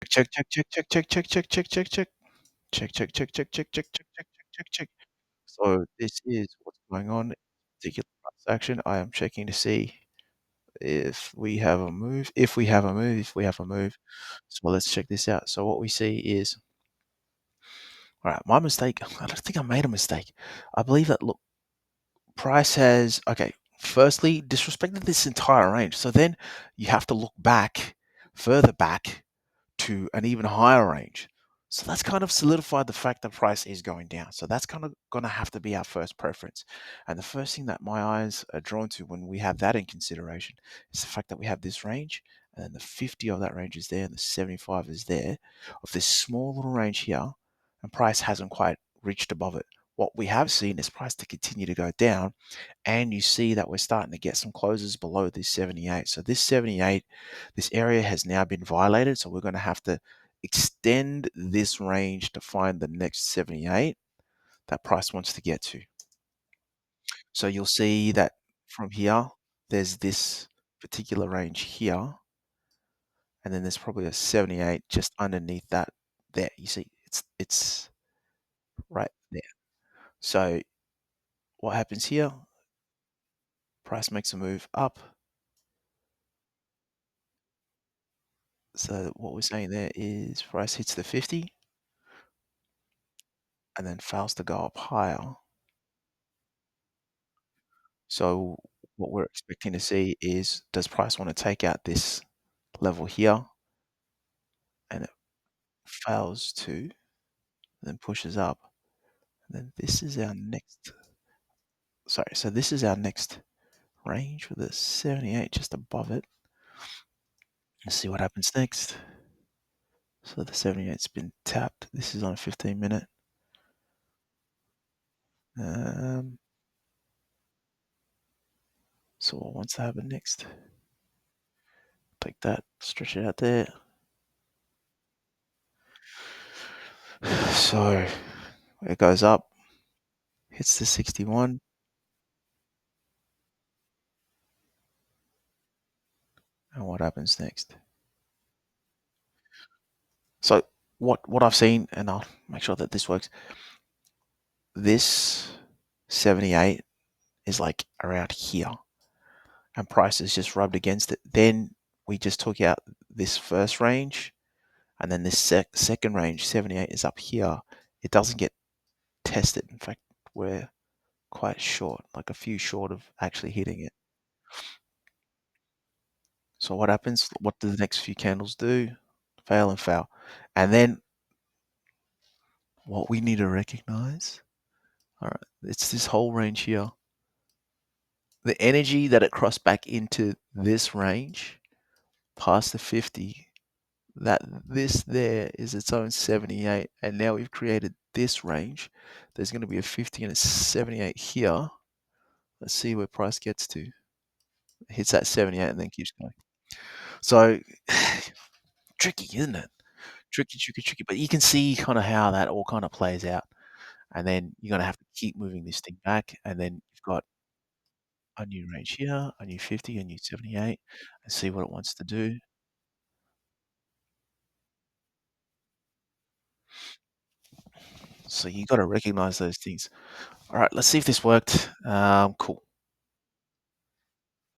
check, check, check, check, check, check, check, check, check, check. Check, check, check, check, check, check, check, check, check, check, check. So this is what's going on in particular price action. I am checking to see if we have a move. If we have a move, if we have a move. So let's check this out. So what we see is, all right, my mistake. I don't think I made a mistake. I believe that look, price has okay. Firstly, disrespected this entire range. So then you have to look back, further back to an even higher range. So that's kind of solidified the fact that price is going down. So that's kind of going to have to be our first preference. And the first thing that my eyes are drawn to when we have that in consideration is the fact that we have this range and then the 50 of that range is there and the 75 is there of this small little range here and price hasn't quite reached above it. What we have seen is price to continue to go down and you see that we're starting to get some closes below this 78. So this 78, this area has now been violated. So we're going to have to extend this range to find the next 78 that price wants to get to. So you'll see that from here, there's this particular range here, and then there's probably a 78 just underneath that there. You see, it's right there. So what happens here? Price makes a move up. So what we're saying there is price hits the 50 and then fails to go up higher. So what we're expecting to see is, does price want to take out this level here? And it fails to, then pushes up. And then this is our next, sorry, so this is our next range with a 78 just above it. Let's see what happens next. So the 78's been tapped. This is on a 15-minute. Um, so what wants to happen next? Take that, stretch it out there. So it goes up, hits the 61, and what happens next? So what I've seen, and I'll make sure that this works. This 78 is like around here, and price is just rubbed against it. Then we just took out this first range, and then this second range 78 is up here. It doesn't get tested. In fact, we're quite short, like a few short of actually hitting it. So what happens? What do the next few candles do? Fail and fail. And then what we need to recognize, all right, it's this whole range here. The energy that it crossed back into this range past the 50, that this there is its own 78. And now we've created this range. There's going to be a 50 and a 78 here. Let's see where price gets to. It hits that 78 and then keeps going. So tricky, isn't it? Tricky, tricky, tricky. But you can see kind of how that all kind of plays out. And then you're going to have to keep moving this thing back. And then you've got a new range here, a new 50, a new 78, and see what it wants to do. So you got to recognize those things. All right, let's see if this worked. Cool.